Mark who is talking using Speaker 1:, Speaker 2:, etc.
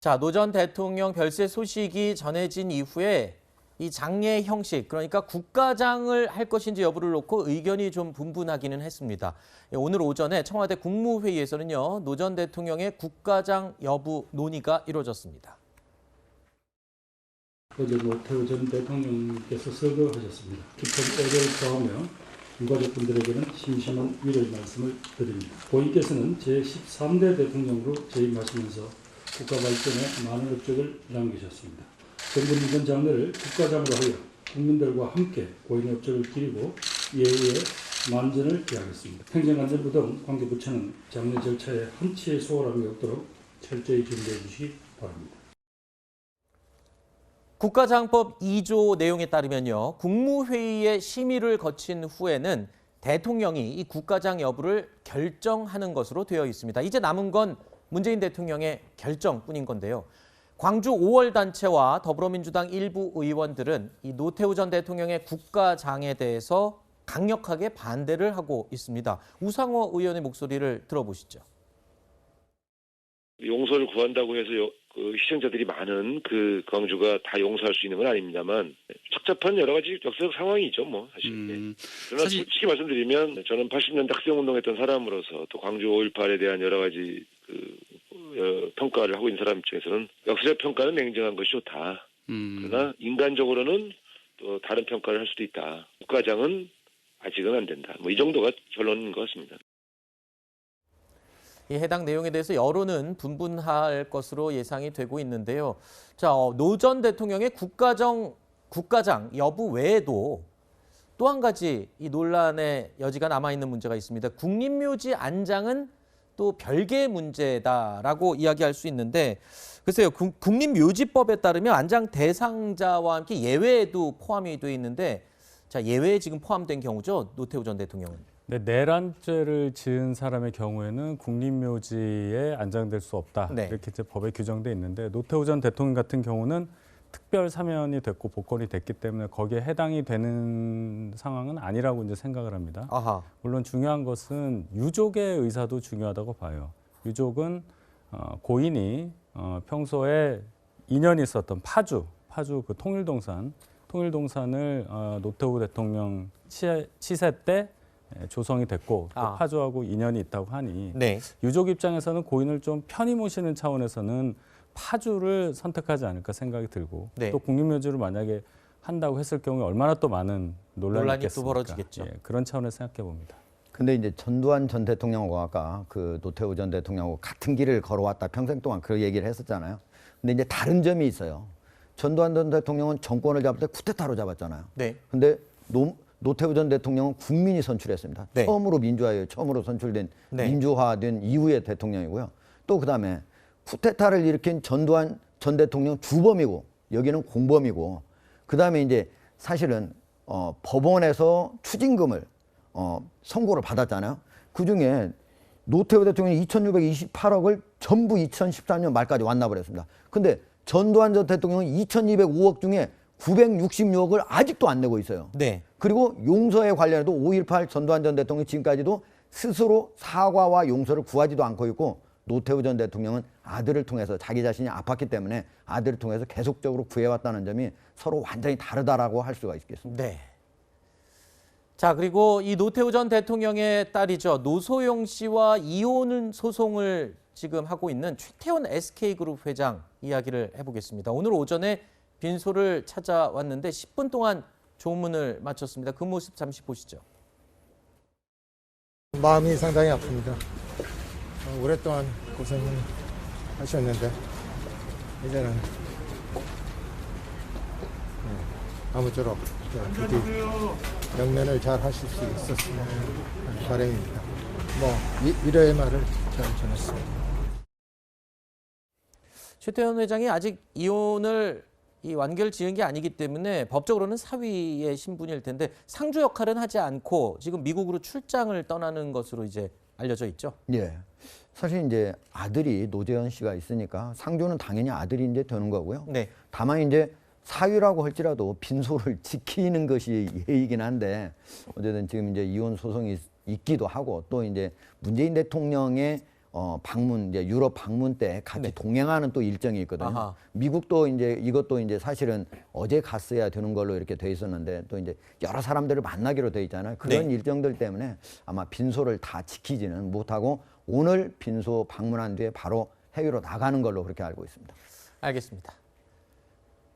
Speaker 1: 자, 노 전 대통령 별세 소식이 전해진 이후에 이 장례 형식, 그러니까 국가장을 할 것인지 여부를 놓고 의견이 좀 분분하기는 했습니다. 오늘 오전에 청와대 국무회의에서는요, 노 전 대통령의 국가장 여부 논의가 이루어졌습니다.
Speaker 2: 어제 노태우 전 대통령께서 서거하셨습니다. 깊은 애를 표하며 유가족분들에게는 심심한 위로의 말씀을 드립니다. 고인께서는 제13대 대통령으로 재임하시면서 국가 발전에 많은 업적을 남기셨습니다. 정부는 이번 장례를 국가장으로 하여 국민들과 함께 고인의 업적을 기리고 예의에 만전을 기하겠습니다. 행정안전부 등 관계부처는 장례 절차에 한치의 소홀함이 없도록 철저히 준비해 주시기 바랍니다.
Speaker 1: 국가장법 2조 내용에 따르면요, 국무회의의 심의를 거친 후에는 대통령이 이 국가장 여부를 결정하는 것으로 되어 있습니다. 이제 남은 건 문재인 대통령의 결정뿐인 건데요. 광주 5월 단체와 더불어민주당 일부 의원들은 이 노태우 전 대통령의 국가장에 대해서 강력하게 반대를 하고 있습니다. 우상호 의원의 목소리를 들어보시죠.
Speaker 3: 용서를 구한다고 해서 그 희생자들이 많은 그 광주가 다 용서할 수 있는 건 아닙니다만 착잡한 여러 가지 역사적 상황이죠, 뭐 사실. 그러나 솔직히 말씀드리면 저는 80년대 학생운동했던 사람으로서 또 광주 5.18에 대한 여러 가지 평가를 하고 있는 사람 입장에서는 역사적 평가는 냉정한 것이 좋다. 그러나 인간적으로는 또 다른 평가를 할 수도 있다. 국가장은 아직은 안 된다. 뭐 이 정도가 결론인 것 같습니다.
Speaker 1: 이 해당 내용에 대해서 여론은 분분할 것으로 예상이 되고 있는데요. 자, 노 전 대통령의 국가장 여부 외에도 또 한 가지 이 논란의 여지가 남아있는 문제가 있습니다. 국립묘지 안장은 또 별개의 문제다라고 이야기할 수 있는데, 글쎄요, 국립묘지법에 따르면 안장 대상자와 함께 예외에도 포함이 되어 있는데, 자, 예외에 지금 포함된 경우죠, 노태우 전 대통령은.
Speaker 4: 네, 내란죄를 지은 사람의 경우에는 국립묘지에 안장될 수 없다.
Speaker 1: 네.
Speaker 4: 이렇게 이제 법에 규정돼 있는데 노태우 전 대통령 같은 경우는 특별 사면이 됐고 복권이 됐기 때문에 거기에 해당이 되는 상황은 아니라고 이제 생각을 합니다.
Speaker 1: 아하.
Speaker 4: 물론 중요한 것은 유족의 의사도 중요하다고 봐요. 유족은 고인이 평소에 인연이 있었던 파주 그 통일동산을 노태우 대통령 치세 때 조성이 됐고 또 파주하고 인연이 있다고 하니
Speaker 1: 네.
Speaker 4: 유족 입장에서는 고인을 좀 편히 모시는 차원에서는 파주를 선택하지 않을까 생각이 들고
Speaker 1: 네.
Speaker 4: 또 국립묘지를 만약에 한다고 했을 경우에 얼마나 또 많은 논란이
Speaker 1: 또 벌어지겠죠.
Speaker 4: 예, 그런 차원에서 생각해 봅니다.
Speaker 5: 근데 이제 전두환 전 대통령하고 아까 그 노태우 전 대통령하고 같은 길을 걸어왔다 평생 동안 그 얘기를 했었잖아요. 근데 이제 다른 점이 있어요. 전두환 전 대통령은 정권을 잡을 때 쿠데타로 잡았잖아요.
Speaker 1: 네.
Speaker 5: 근데 노태우 전 대통령은 국민이 선출했습니다.
Speaker 1: 네.
Speaker 5: 처음으로 선출된
Speaker 1: 네.
Speaker 5: 민주화된 이후의 대통령이고요. 또 그다음에 쿠데타를 일으킨 전두환 전 대통령 주범이고 여기는 공범이고 그다음에 이제 사실은 법원에서 추징금을 선고를 받았잖아요. 그중에 노태우 대통령이 2,628억을 전부 2014년 말까지 완납을 했습니다. 근데 전두환 전 대통령은 2,205억 중에 966억을 아직도 안 내고 있어요.
Speaker 1: 네.
Speaker 5: 그리고 용서에 관련해도 5.18 전두환 전 대통령이 지금까지도 스스로 사과와 용서를 구하지도 않고 있고 노태우 전 대통령은 아들을 통해서 자기 자신이 아팠기 때문에 아들을 통해서 계속적으로 구해왔다는 점이 서로 완전히 다르다라고 할 수가 있겠습니다.
Speaker 1: 네. 자, 그리고 이 노태우 전 대통령의 딸이죠. 노소영 씨와 이혼 소송을 지금 하고 있는 최태원 SK그룹 회장 이야기를 해보겠습니다. 오늘 오전에 빈소를 찾아왔는데 10분 동안 조문을 마쳤습니다. 그 모습 잠시 보시죠.
Speaker 6: 마음이 상당히 아픕니다. 오랫동안 고생하셨는데 이제는 아무쪼록 부디 영면을 잘 하실 수 있었으면 하는 바람입니다. 위로의 말을 잘 전했습니다.
Speaker 1: 최태원 회장이 아직 이혼을 완결 지은 게 아니기 때문에 법적으로는 사위의 신분일 텐데 상주 역할은 하지 않고 지금 미국으로 출장을 떠나는 것으로 이제 알려져 있죠.
Speaker 5: 예. 사실 이제 아들이 노재현 씨가 있으니까 상주는 당연히 아들이 이제 되는 거고요.
Speaker 1: 네.
Speaker 5: 다만 이제 사위라고 할지라도 빈소를 지키는 것이 예의이긴 한데 어쨌든 지금 이제 이혼 소송이 있기도 하고 또 이제 문재인 대통령의 방문 이제 유럽 방문 때 같이
Speaker 1: 네.
Speaker 5: 동행하는 또 일정이 있거든요.
Speaker 1: 아하.
Speaker 5: 미국도 이제 이것도 이제 사실은 어제 갔어야 되는 걸로 이렇게 돼 있었는데 또 이제 여러 사람들을 만나기로 돼 있잖아요. 그런
Speaker 1: 네.
Speaker 5: 일정들 때문에 아마 빈소를 다 지키지는 못하고 오늘 빈소 방문한 뒤에 바로 해외로 나가는 걸로 그렇게 알고 있습니다.
Speaker 1: 알겠습니다.